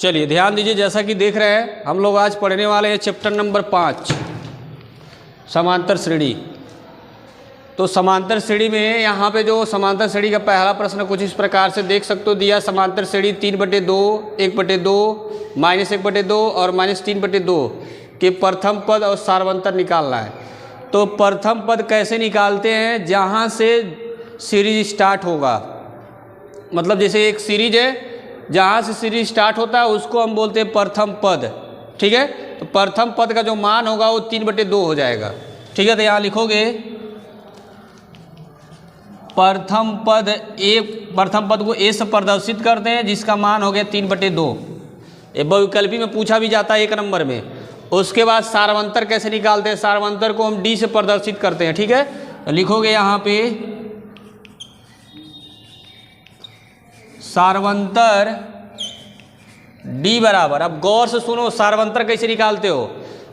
चलिए ध्यान दीजिए, जैसा कि देख रहे हैं हम लोग आज पढ़ने वाले हैं चैप्टर नंबर 5 समांतर श्रेणी। तो समांतर श्रेणी में यहाँ पे जो समांतर श्रेणी का पहला प्रश्न कुछ इस प्रकार से देख सकते हो दिया। समांतर श्रेणी 3/2, 1/2, -1/2 और -3/2 के प्रथम पद और सार्वंतर निकालना है। तो प्रथम पद कैसे निकालते हैं? जहाँ से सीरीज स्टार्ट होगा, मतलब जैसे एक सीरीज है, जहाँ से सीरीज स्टार्ट होता है उसको हम बोलते हैं प्रथम पद। ठीक है, तो प्रथम पद का जो मान होगा वो 3/2 हो जाएगा। ठीक है, तो यहाँ लिखोगे प्रथम पद को ए से प्रदर्शित करते हैं जिसका मान हो गया 3/2। ये बहुविकल्पी में पूछा भी जाता है 1 नंबर में। उसके बाद सार्वंतर कैसे निकालते हैं? सार्वंतर को हम डी से प्रदर्शित करते हैं। ठीक है, तो लिखोगे यहाँ पे सार्वंतर डी बराबर, अब गौर से सुनो, सार्वंतर कैसे निकालते हो?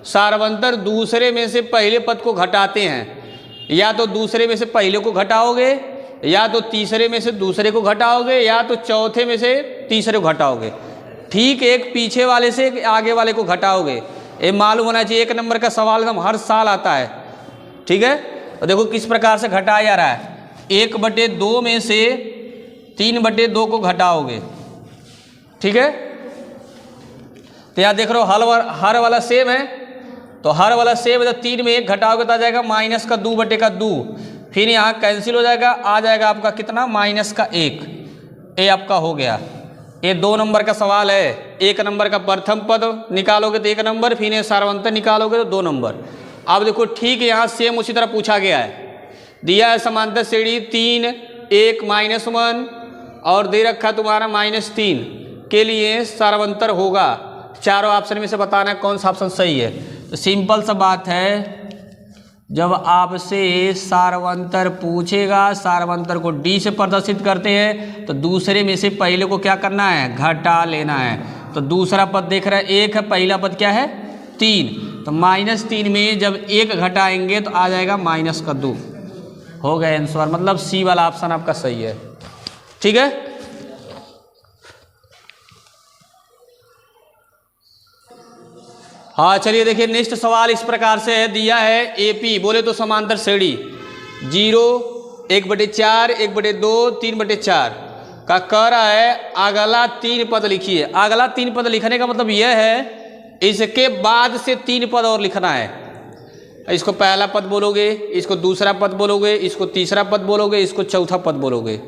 सार्वंतर दूसरे में से पहले पद को घटाते हैं। या तो दूसरे में से पहले को घटाओगे, या तो तीसरे में से दूसरे को घटाओगे, या तो चौथे में से तीसरे को घटाओगे। ठीक एक पीछे वाले से आगे वाले को घटाओगे। ये मालूम होना चाहिए, 1 नंबर का सवाल एकदम हर साल आता है। ठीक है, तो देखो किस प्रकार से घटाया जा रहा है। 1/2 में से 3/2 को घटाओगे। ठीक है, तो यहाँ देख रहे हो हर वाला सेम है, तो हर वाला सेम है, तो 3 में 1 घटाओगे तो आ जाएगा -2/2। फिर यहाँ कैंसिल हो जाएगा, आ जाएगा आपका कितना? -1। ये आपका हो गया। ये 2 नंबर का सवाल है। 1 नंबर का प्रथम पद निकालोगे तो 1 नंबर, फिर ये सार्वंतर निकालोगे तो 2 नंबर। अब देखो ठीक यहाँ सेम उसी तरह पूछा गया है। दिया है समांतर श्रेणी 3, 1, -1 और दे रखा तुम्हारा -3 के लिए सार्वंतर होगा। चारों ऑप्शन में से बताना है कौन सा ऑप्शन सही है। तो सिंपल सा बात है, जब आपसे सार्वंतर पूछेगा, सार्वंतर को डी से प्रदर्शित करते हैं, तो दूसरे में से पहले को क्या करना है? घटा लेना है। तो दूसरा पद देख रहे हैं 1 है, पहला पद क्या है? 3। तो -3 में जब 1 घटाएंगे तो आ जाएगा -2। हो गया आंसर, मतलब सी वाला ऑप्शन आपका सही है। ठीक है, हाँ चलिए देखिए नेक्स्ट सवाल इस प्रकार से है। दिया है एपी, बोले तो समांतर श्रेणी 0, 1/4, 1/2, 3/4 का कह रहा है अगला 3 पद लिखिए। अगला 3 पद लिखने का मतलब यह है इसके बाद से 3 पद और लिखना है। इसको पहला पद बोलोगे, इसको दूसरा पद बोलोगे, इसको तीसरा पद बोलोगे, इसको चौथा पद बोलोगे।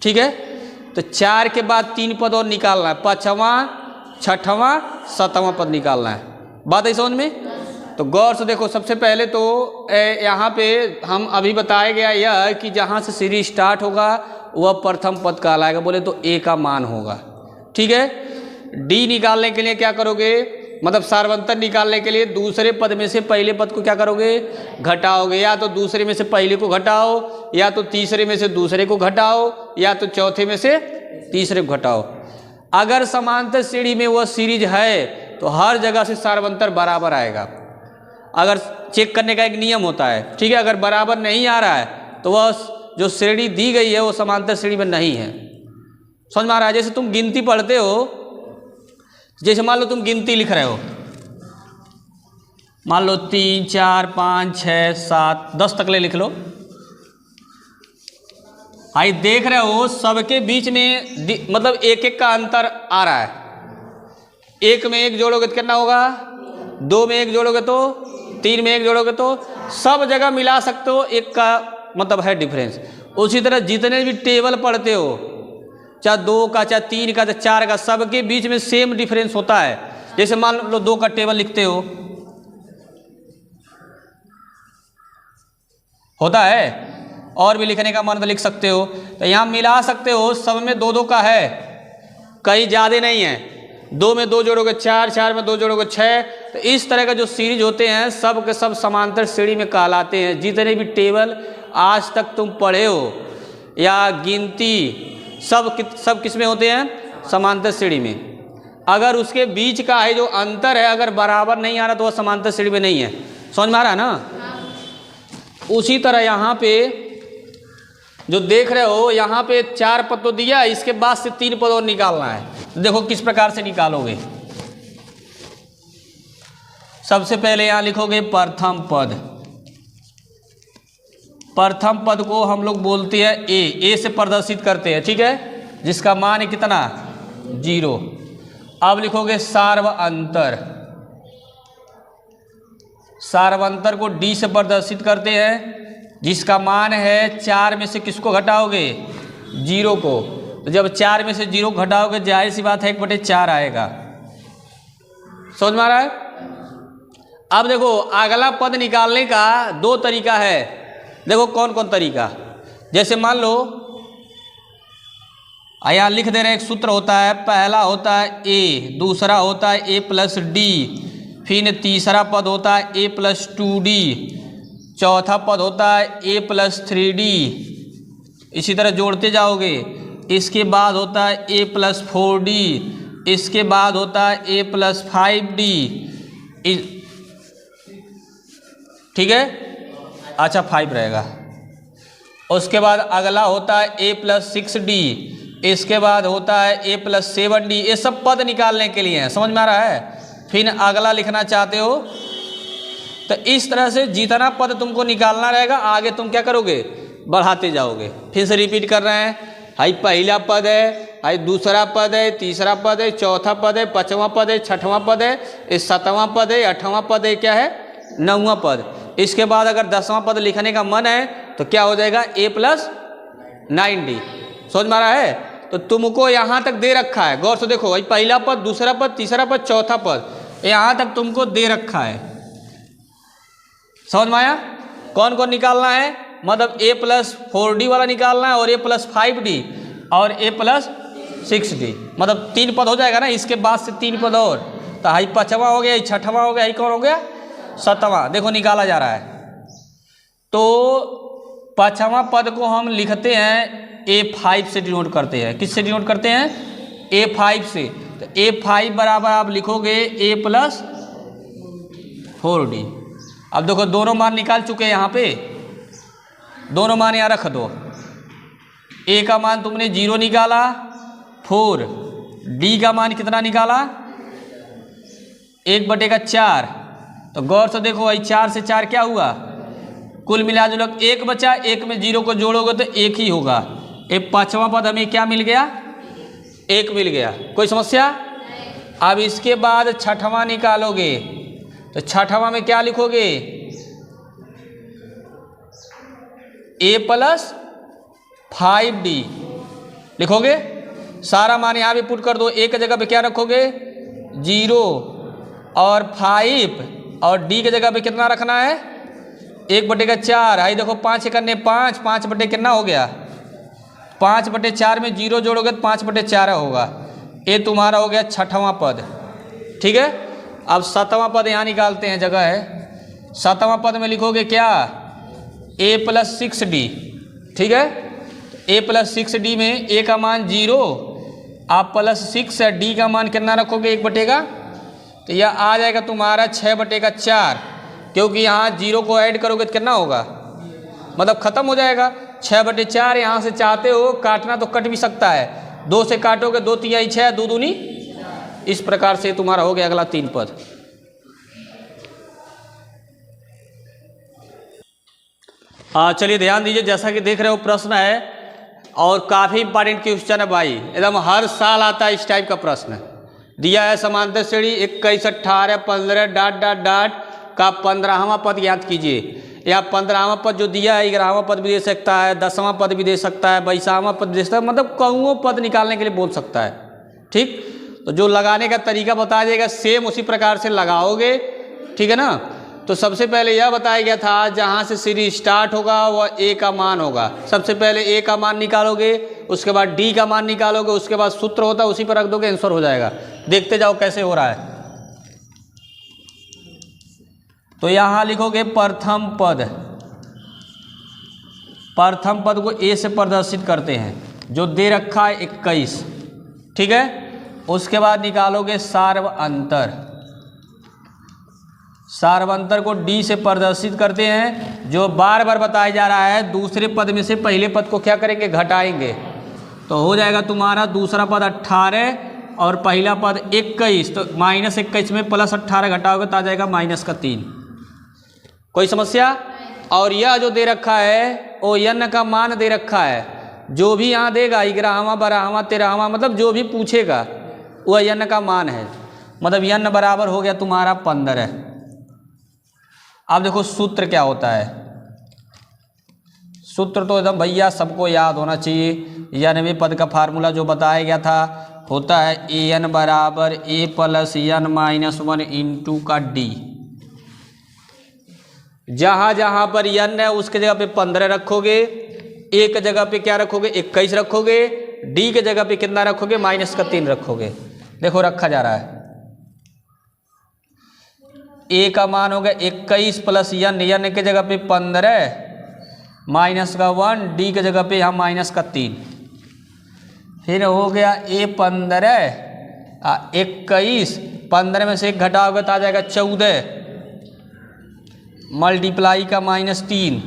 ठीक है, तो 4 के बाद 3 पद और निकालना है। 5वां, 6वां, 7वां पद निकालना है। बात है समझ में? तो गौर से देखो, सबसे पहले तो यहाँ पे हम अभी बताया गया यह कि जहाँ से सीरीज स्टार्ट होगा वह प्रथम पद कहलाएगा। बोले तो ए का मान होगा। ठीक है, डी निकालने के लिए क्या करोगे? मतलब सार्वंतर निकालने के लिए दूसरे पद में से पहले पद को क्या करोगे? घटाओगे। या तो दूसरे में से पहले को घटाओ, या तो तीसरे में से दूसरे को घटाओ, या तो चौथे में से तीसरे को घटाओ। अगर समांतर श्रेणी में वह सीरीज है तो हर जगह से सार्वंतर बराबर आएगा। अगर चेक करने का एक नियम होता है। ठीक है, अगर बराबर नहीं आ रहा है तो वह जो श्रेणी दी गई है वो समांतर श्रेणी में नहीं है। समझ में आ रहा है? जैसे तुम गिनती पढ़ते हो, जैसे मान लो तुम गिनती लिख रहे हो, मान लो 3, 4, 5, 6, 7, 10 तक ले लिख लो। आई देख रहे हो सबके बीच में मतलब एक का अंतर आ रहा है। 1 में 1 जोड़ोगे तो कितना होगा? 2 में 1 जोड़ोगे तो 3 में 1 जोड़ोगे तो सब जगह मिला सकते हो। 1 का मतलब है डिफरेंस। उसी तरह जितने भी टेबल पढ़ते हो, चाहे 2 का, चाहे 3 का, चाहे 4 का, सबके बीच में सेम डिफरेंस होता है। जैसे मान लो 2 का टेबल लिखते हो, होता है, और भी लिखने का मन तो लिख सकते हो। तो यहाँ मिला सकते हो, सब में 2-2 का है, कहीं ज़्यादा नहीं है। 2 में 2 जोड़ोगे 4, 4 में 2 जोड़ोगे 6। तो इस तरह का जो सीरीज होते हैं सब के सब समांतर श्रेणी में कहलाते हैं। जितने भी टेबल आज तक तुम पढ़े हो या गिनती, सब किस में होते हैं? समांतर श्रेणी में। अगर उसके बीच का है जो अंतर है अगर बराबर नहीं आ रहा तो वह समांतर श्रेणी में नहीं है। समझ में आ रहा है ना? उसी तरह यहाँ पे जो देख रहे हो, यहाँ पे 4 पद तो दिया, इसके बाद से 3 पद और निकालना है। देखो किस प्रकार से निकालोगे। सबसे पहले यहां लिखोगे प्रथम पद। प्रथम पद को हम लोग बोलते हैं ए से प्रदर्शित करते हैं, ठीक है, जिसका मान है कितना 0। अब लिखोगे सार्वअंतर। सार्वअंतर को डी से प्रदर्शित करते हैं, जिसका मान है 4 में से किसको घटाओगे 0 को। तो जब 4 में से 0 घटाओगे जाहिर सी बात है 1/4 आएगा। समझ में आ रहा है। अब देखो अगला पद निकालने का 2 तरीका है। देखो कौन कौन तरीका। जैसे मान लो यहाँ लिख दे रहे हैं, एक सूत्र होता है, पहला होता है ए, दूसरा होता है ए प्लस डी, फिर तीसरा पद होता है ए प्लस 2d, चौथा पद होता है ए प्लस 3d। इसी तरह जोड़ते जाओगे। इसके बाद होता है ए प्लस 4d, इसके बाद होता है ए प्लस 5d। ठीक है, अच्छा 5 रहेगा। उसके बाद अगला होता है ए प्लस 6d, इसके बाद होता है ए प्लस 7d। ये सब पद निकालने के लिए है, समझ में आ रहा है। फिर अगला लिखना चाहते हो तो इस तरह से जितना पद तुमको निकालना रहेगा आगे तुम क्या करोगे बढ़ाते जाओगे। फिर से रिपीट कर रहे हैं। हाई पहला पद है, हाई दूसरा पद है, तीसरा पद है, चौथा पद है, पांचवा पद है, छठवां पद है, सातवां पद है, आठवां पद है, क्या है 9वां पद। इसके बाद अगर 10वां पद लिखने का मन है तो क्या हो जाएगा ए प्लस 9d। समझ में आ रहा है। तो तुमको यहाँ तक दे रखा है, गौर से देखो, भाई पहला पद, दूसरा पद, तीसरा पद, चौथा पद, यहाँ तक तुमको दे रखा है। समझ में आया। कौन कौन निकालना है, मतलब ए प्लस 4d वाला निकालना है और ए प्लस 5d और ए प्लस 6d, मतलब 3 पद हो जाएगा ना। इसके बाद से 3 पद और, तो हाई 5वां हो गया, छठवां हो गया, हाई कौन हो गया 7वां। देखो निकाला जा रहा है। तो 5वां पद को हम लिखते हैं A5 से डिनोट करते हैं। किससे डिनोट करते हैं A5 से। तो A5 बराबर आप लिखोगे A प्लस 4d। अब देखो दोनों मान निकाल चुके हैं यहाँ पे, दोनों मान यहाँ रख दो। A का मान तुमने 0 निकाला, 4, D का मान कितना निकाला 1/4। तो गौर से देखो भाई 4 से 4 क्या हुआ, कुल मिला जुला 1 बचा, 1 में 0 को जोड़ोगे तो 1 ही होगा। ये 5वां पद हमें क्या मिल गया 1 मिल गया। कोई समस्या। अब इसके बाद 6वां निकालोगे तो 6वां में क्या लिखोगे A प्लस 5d लिखोगे। सारा मान यहाँ भी पुट कर दो। A की जगह पे क्या रखोगे 0 और 5 और D की जगह पे कितना रखना है 1/4। आई देखो 5 करने 5, 5 बटे कितना हो गया 5/4 में 0 जोड़ोगे तो 5/4 होगा। ये तुम्हारा हो गया 6वां पद। ठीक है। अब 7वां पद यहाँ निकालते हैं, जगह है। 7वां पद में लिखोगे क्या A प्लस 6d। ठीक है। A प्लस 6d में A का मान 0, आप प्लस 6 है, D का मान कितना रखोगे 1/का, तो यह आ जाएगा तुम्हारा 6/4। क्योंकि यहाँ 0 को ऐड करोगे तो कितना होगा, मतलब खत्म हो जाएगा 6/4। यहाँ से चाहते हो काटना तो कट भी सकता है, 2 से काटोगे 2 तिहाई 6, 2 दूनी। इस प्रकार से तुम्हारा हो गया अगला 3 पद। चलिए ध्यान दीजिए, जैसा कि देख रहे हो प्रश्न है और काफ़ी इंपॉर्टेंट क्वेश्चन है भाई, एकदम हर साल आता है इस टाइप का प्रश्न। दिया है समांतर श्रेणी 21, 18, 15 ... का 15वां पद याद कीजिए। या 15वां पद जो दिया है 11वां पद भी दे सकता है, 10वां पद भी दे सकता है, 22वां पद भी दे सकता है, मतलब कौनों पद निकालने के लिए बोल सकता है। ठीक। तो जो लगाने का तरीका बताया जाएगा सेम उसी प्रकार से लगाओगे। ठीक है ना। तो सबसे पहले यह बताया गया था जहाँ से सीरीज स्टार्ट होगा वह A का मान होगा। सबसे पहले A का मान निकालोगे, उसके बाद D का मान निकालोगे, उसके बाद सूत्र होता है उसी पर रख दोगे, आंसर हो जाएगा। देखते जाओ कैसे हो रहा है। तो यहाँ लिखोगे प्रथम पद। प्रथम पद को A से प्रदर्शित करते हैं, जो दे रखा है 21। ठीक है। उसके बाद निकालोगे सार्वअंतर। सार्वअंतर को D से प्रदर्शित करते हैं, जो बार बार बताया जा रहा है दूसरे पद में से पहले पद को क्या करेंगे घटाएंगे। तो हो जाएगा तुम्हारा दूसरा पद 18 और पहला पद 21, तो -21 में +18 घटाओगे तो आ जाएगा -3। कोई समस्या? और यह जो दे रखा है वो n का मान दे रखा है, जो भी यहाँ देगा 11वां 12वां 13वां मतलब जो भी पूछेगा वह n का मान है, मतलब n बराबर हो गया तुम्हारा 15। अब देखो सूत्र क्या होता है। सूत्र तो एकदम भैया सबको याद होना चाहिए, 91वें पद का फार्मूला जो बताया गया था होता है an बराबर a + n - 1 इंटू का d। जहाँ जहाँ पर n है उसके जगह पे 15 रखोगे, a के जगह पे क्या रखोगे 21 रखोगे, d के जगह पे कितना रखोगे -3 रखोगे। देखो रखा जा रहा है, a का मान हो गया 21 + n के जगह पे 15 -1, d के जगह पे यहाँ -3, फिर हो गया a 15 21, 15 में से 1 घटाओगे तो आ जाएगा 14 मल्टीप्लाई का -3,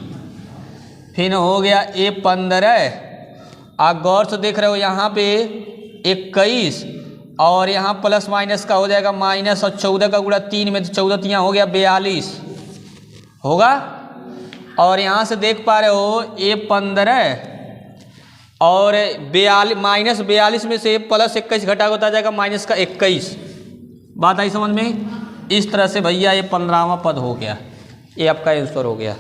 फिर हो गया a 15। आप गौर से देख रहे हो यहाँ पे 21 और यहाँ प्लस माइनस का हो जाएगा माइनस, और 14 का गुणा 3 में तो 14 यहाँ हो गया 42 होगा। और यहाँ से देख पा रहे हो a 15 और 42 -42 में से +21 घटा होता जाएगा -21। बात आई समझ में? इस तरह से भैया ये 15वां पद हो गया, ये आपका आंसर हो गया।